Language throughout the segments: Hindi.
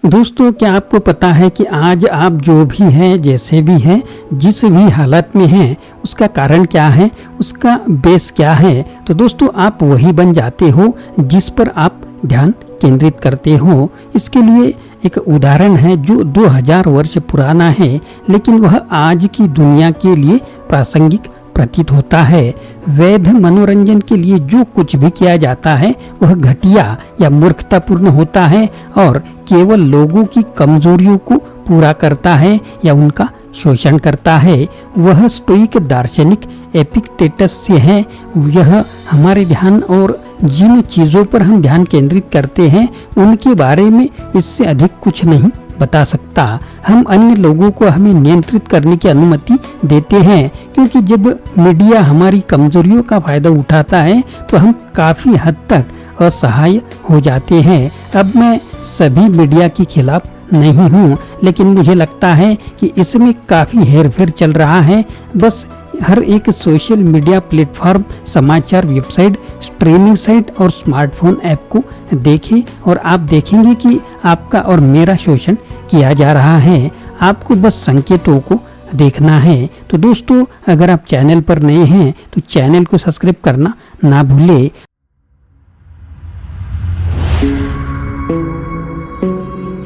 दोस्तों, क्या आपको पता है कि आज आप जो भी हैं, जैसे भी हैं, जिस भी हालत में हैं, उसका कारण क्या है, उसका बेस क्या है। तो दोस्तों, आप वही बन जाते हो जिस पर आप ध्यान केंद्रित करते हो। इसके लिए एक उदाहरण है जो 2000 वर्ष पुराना है, लेकिन वह आज की दुनिया के लिए प्रासंगिक प्रतीत होता है। वैध मनोरंजन के लिए जो कुछ भी किया जाता है वह घटिया या मूर्खतापूर्ण होता है और केवल लोगों की कमजोरियों को पूरा करता है या उनका शोषण करता है। वह स्टोइक दार्शनिक एपिक्टेटस से है। यह हमारे ध्यान और जिन चीजों पर हम ध्यान केंद्रित करते हैं उनके बारे में इससे अधिक कुछ नहीं बता सकता। हम अन्य लोगों को हमें नियंत्रित करने की अनुमति देते हैं, क्योंकि जब मीडिया हमारी कमजोरियों का फायदा उठाता है तो हम काफी हद तक असहाय हो जाते हैं। अब मैं सभी मीडिया के खिलाफ नहीं हूँ, लेकिन मुझे लगता है कि इसमें काफी हेरफेर चल रहा है। बस हर एक सोशल मीडिया प्लेटफॉर्म, समाचार वेबसाइट, स्ट्रीमिंग साइट और स्मार्टफोन ऐप को देखें और आप देखेंगे कि आपका और मेरा शोषण किया जा रहा है। आपको बस संकेतों को देखना है। तो दोस्तों, अगर आप चैनल पर नए हैं तो चैनल को सब्सक्राइब करना ना भूलें।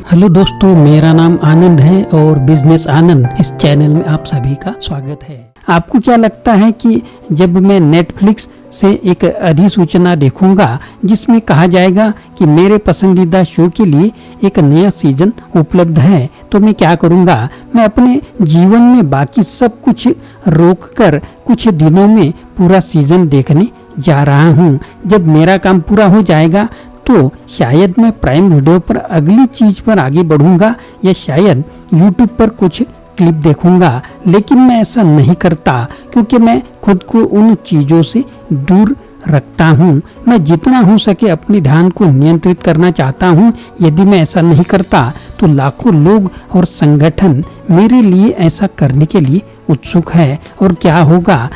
हेलो दोस्तों, मेरा नाम आनंद है और बिजनेस आनंद इस चैनल में आप सभी का स्वागत है। आपको क्या लगता है कि जब मैं नेटफ्लिक्स से एक अधिसूचना देखूंगा जिसमें कहा जाएगा कि मेरे पसंदीदा शो के लिए एक नया सीजन उपलब्ध है, तो मैं क्या करूंगा? मैं अपने जीवन में बाकी सब कुछ रोककर कुछ दिनों में पूरा सीजन देखने जा रहा हूं। जब मेरा काम पूरा हो जाएगा तो शायद मैं प्राइम वीडियो पर अगली चीज पर आगे बढ़ूंगा या शायद यूट्यूब पर कुछ क्लिप देखूंगा। लेकिन मैं ऐसा नहीं करता, क्योंकि मैं खुद को उन चीजों से दूर रखता हूँ। मैं जितना हो सके अपने ध्यान को नियंत्रित करना चाहता हूँ। यदि मैं ऐसा नहीं करता तो लाखों लोग और संगठन मेरे लिए ऐसा करने के लिए उत्सुक है। और क्या होगा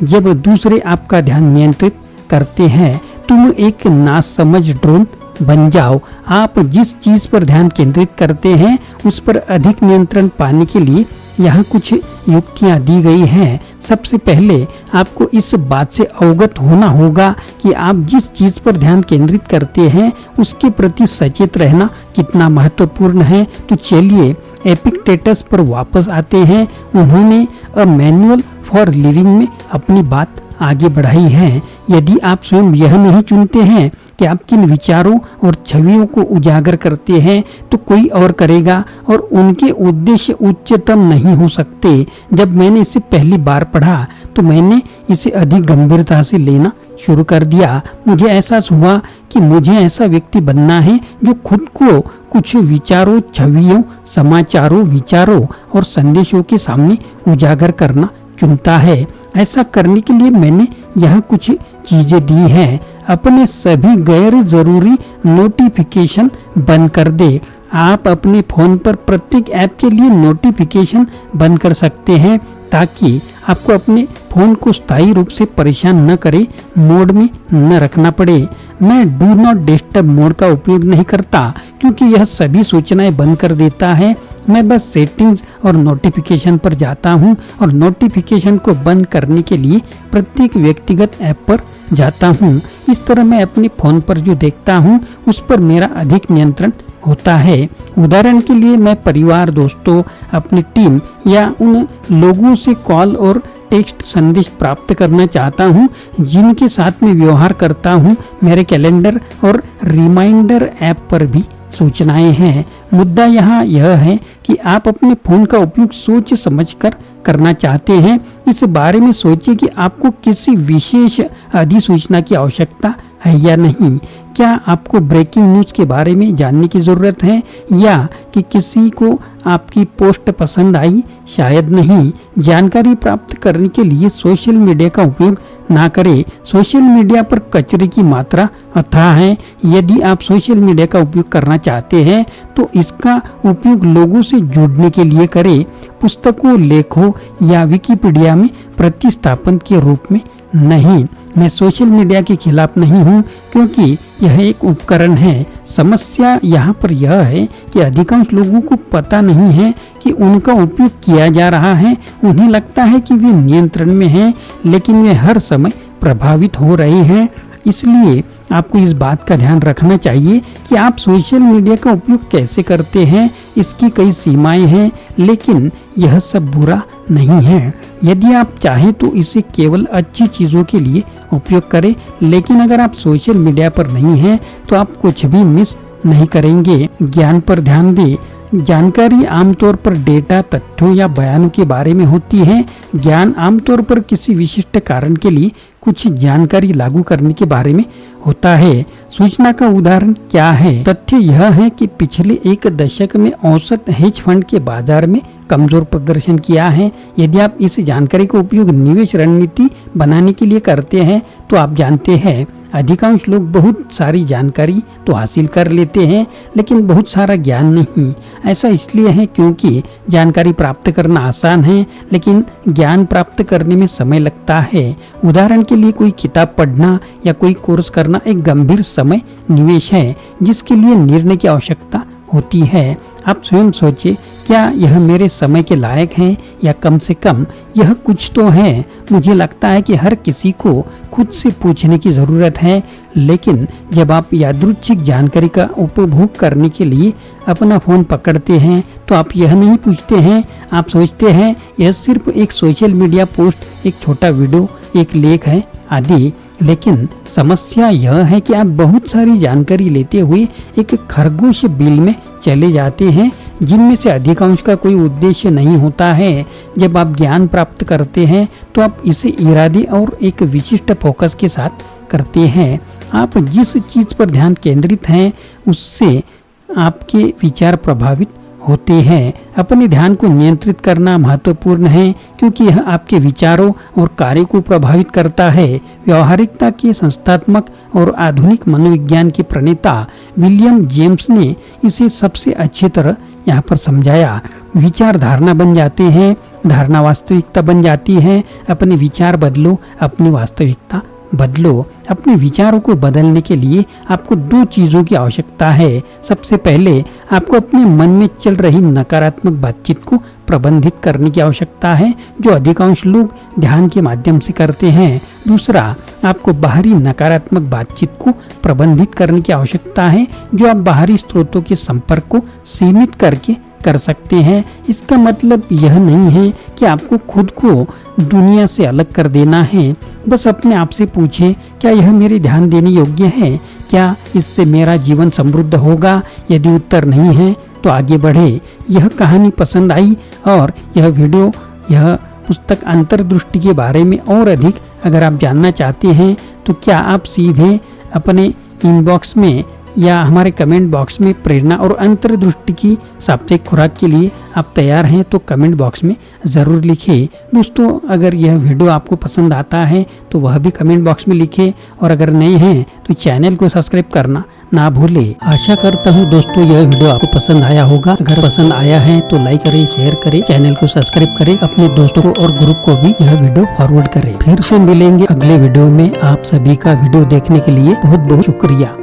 जब दूसरे आपका ध्यान नियंत्रित करते हैं? तुम एक नासमझ ड्रोन बन जाओ। आप जिस चीज पर ध्यान केंद्रित करते हैं उस पर अधिक नियंत्रण पाने के लिए यहाँ कुछ युक्तियाँ दी गई हैं। सबसे पहले आपको इस बात से अवगत होना होगा कि आप जिस चीज पर ध्यान केंद्रित करते हैं उसके प्रति सचेत रहना कितना महत्वपूर्ण है। तो चलिए एपिक्टेटस पर वापस आते हैं। उन्होंने अ मैनुअल फॉर लिविंग में अपनी बात आगे बढ़ाई है। यदि आप स्वयं यह नहीं चुनते हैं कि आप किन विचारों और छवियों को उजागर करते हैं, तो कोई और करेगा और उनके उद्देश्य उच्चतम नहीं हो सकते। जब मैंने इसे पहली बार पढ़ा तो मैंने इसे अधिक गंभीरता से लेना शुरू कर दिया। मुझे एहसास हुआ कि मुझे ऐसा व्यक्ति बनना है जो खुद को कुछ विचारों, छवियों, समाचारों, विचारों और संदेशों के सामने उजागर करना चुनता है। ऐसा करने के लिए मैंने यहाँ कुछ चीजें दी हैं। अपने सभी गैर जरूरी नोटिफिकेशन बंद कर दे। आप अपने फोन पर प्रत्येक ऐप के लिए नोटिफिकेशन बंद कर सकते हैं ताकि आपको अपने फोन को स्थायी रूप से परेशान न करे मोड में न रखना पड़े। मैं डू नॉट डिस्टर्ब मोड का उपयोग नहीं करता, क्योंकि यह सभी सूचनाएं बंद कर देता है। मैं बस सेटिंग्स और नोटिफिकेशन पर जाता हूं और नोटिफिकेशन को बंद करने के लिए प्रत्येक व्यक्तिगत ऐप पर जाता हूं। इस तरह मैं अपने फोन पर जो देखता हूं उस पर मेरा अधिक नियंत्रण होता है। उदाहरण के लिए मैं परिवार, दोस्तों, अपनी टीम या उन लोगों से कॉल और टेक्स्ट संदेश प्राप्त करना चाहता हूं जिनके साथ में व्यवहार करता हूं। मेरे कैलेंडर और रिमाइंडर ऐप पर भी सूचनाएं हैं। मुद्दा यहाँ यह है कि आप अपने फोन का उपयोग सोच समझकर करना चाहते हैं। इस बारे में सोचिए कि आपको किसी विशेष अधिसूचना की आवश्यकता है या नहीं। क्या आपको ब्रेकिंग न्यूज के बारे में जानने की जरूरत है या कि किसी को आपकी पोस्ट पसंद आई? शायद नहीं। जानकारी प्राप्त करने के लिए सोशल मीडिया का उपयोग ना करें। सोशल मीडिया पर कचरे की मात्रा अथाह है। यदि आप सोशल मीडिया का उपयोग करना चाहते हैं तो इसका उपयोग लोगों से जुड़ने के लिए करें। पुस्तकों, लेखों या विकिपीडिया में प्रतिस्थापन के रूप में नहीं, मैं सोशल मीडिया के खिलाफ नहीं हूँ, क्योंकि यह एक उपकरण है। समस्या यहाँ पर यह है कि अधिकांश लोगों को पता नहीं है कि उनका उपयोग किया जा रहा है। उन्हें लगता है कि वे नियंत्रण में हैं, लेकिन वे हर समय प्रभावित हो रहे हैं। इसलिए आपको इस बात का ध्यान रखना चाहिए कि आप सोशल मीडिया का उपयोग कैसे करते हैं। इसकी कई सीमाएं हैं, लेकिन यह सब बुरा नहीं है। यदि आप चाहें तो इसे केवल अच्छी चीज़ों के लिए उपयोग करें, लेकिन अगर आप सोशल मीडिया पर नहीं हैं तो आप कुछ भी मिस नहीं करेंगे। ज्ञान पर ध्यान दें। जानकारी आमतौर पर डेटा, तथ्यों या बयानों के बारे में होती है। ज्ञान आमतौर पर किसी विशिष्ट कारण के लिए कुछ जानकारी लागू करने के बारे में होता है। सूचना का उदाहरण क्या है? तथ्य यह है कि पिछले एक दशक में औसत हेज फंड के बाजार में कमजोर प्रदर्शन किया है। यदि आप इस जानकारी का उपयोग निवेश रणनीति बनाने के लिए करते हैं तो आप जानते हैं अधिकांश लोग बहुत सारी जानकारी तो हासिल कर लेते हैं, लेकिन बहुत सारा ज्ञान नहीं। ऐसा इसलिए है क्योंकि जानकारी प्राप्त करना आसान है, लेकिन ज्ञान प्राप्त करने में समय लगता है। उदाहरण के लिए कोई किताब पढ़ना या कोई कोर्स करना एक गंभीर समय निवेश है, जिसके लिए निर्णय की आवश्यकता होती है। आप स्वयं सोचें, क्या यह मेरे समय के लायक है, या कम से कम यह कुछ तो है। मुझे लगता है कि हर किसी को खुद से पूछने की ज़रूरत है, लेकिन जब आप यादृच्छिक जानकारी का उपभोग करने के लिए अपना फ़ोन पकड़ते हैं तो आप यह नहीं पूछते हैं। आप सोचते हैं यह सिर्फ एक सोशल मीडिया पोस्ट, एक छोटा वीडियो, एक लेख है आदि। लेकिन समस्या यह है कि आप बहुत सारी जानकारी लेते हुए एक खरगोश बिल में चले जाते हैं, जिनमें से अधिकांश का कोई उद्देश्य नहीं होता है। जब आप ज्ञान प्राप्त करते हैं तो आप इसे इरादे और एक विशिष्ट फोकस के साथ करते हैं। आप जिस चीज़ पर ध्यान केंद्रित हैं उससे आपके विचार प्रभावित होते हैं। अपने ध्यान को नियंत्रित करना महत्वपूर्ण है, क्योंकि यह आपके विचारों और कार्य को प्रभावित करता है। व्यवहारिकता के संस्थात्मक और आधुनिक मनोविज्ञान के प्रणेता विलियम जेम्स ने इसे सबसे अच्छी तरह यहाँ पर समझाया। विचार धारणा बन जाते हैं, धारणा वास्तविकता बन जाती है। अपने विचार बदलो, अपनी वास्तविकता बदलो। अपने विचारों को बदलने के लिए आपको दो चीज़ों की आवश्यकता है। सबसे पहले आपको अपने मन में चल रही नकारात्मक बातचीत को प्रबंधित करने की आवश्यकता है, जो अधिकांश लोग ध्यान के माध्यम से करते हैं। दूसरा, आपको बाहरी नकारात्मक बातचीत को प्रबंधित करने की आवश्यकता है, जो आप बाहरी स्रोतों के संपर्क को सीमित करके कर सकते हैं। इसका मतलब यह नहीं है कि आपको खुद को दुनिया से अलग कर देना है। बस अपने आप से पूछें, क्या यह मेरे ध्यान देने योग्य है? क्या इससे मेरा जीवन समृद्ध होगा? यदि उत्तर नहीं है तो आगे बढ़े। यह कहानी पसंद आई और यह वीडियो, यह पुस्तक अंतर्दृष्टि के बारे में और अधिक अगर आप जानना चाहते हैं तो क्या आप सीधे अपने इनबॉक्स में या हमारे कमेंट बॉक्स में प्रेरणा और अंतर्दृष्टि की साप्ताहिक खुराक के लिए आप तैयार हैं तो कमेंट बॉक्स में ज़रूर लिखें। दोस्तों, अगर यह वीडियो आपको पसंद आता है तो वह भी कमेंट बॉक्स में लिखें, और अगर नए हैं तो चैनल को सब्सक्राइब करना ना भूलें। आशा करता हूँ दोस्तों यह वीडियो आपको पसंद आया होगा। अगर पसंद आया है तो लाइक करें, शेयर करें, चैनल को सब्सक्राइब करें, अपने दोस्तों को और ग्रुप को भी यह वीडियो फॉरवर्ड करें। फिर से मिलेंगे अगले वीडियो में। आप सभी का वीडियो देखने के लिए बहुत बहुत शुक्रिया।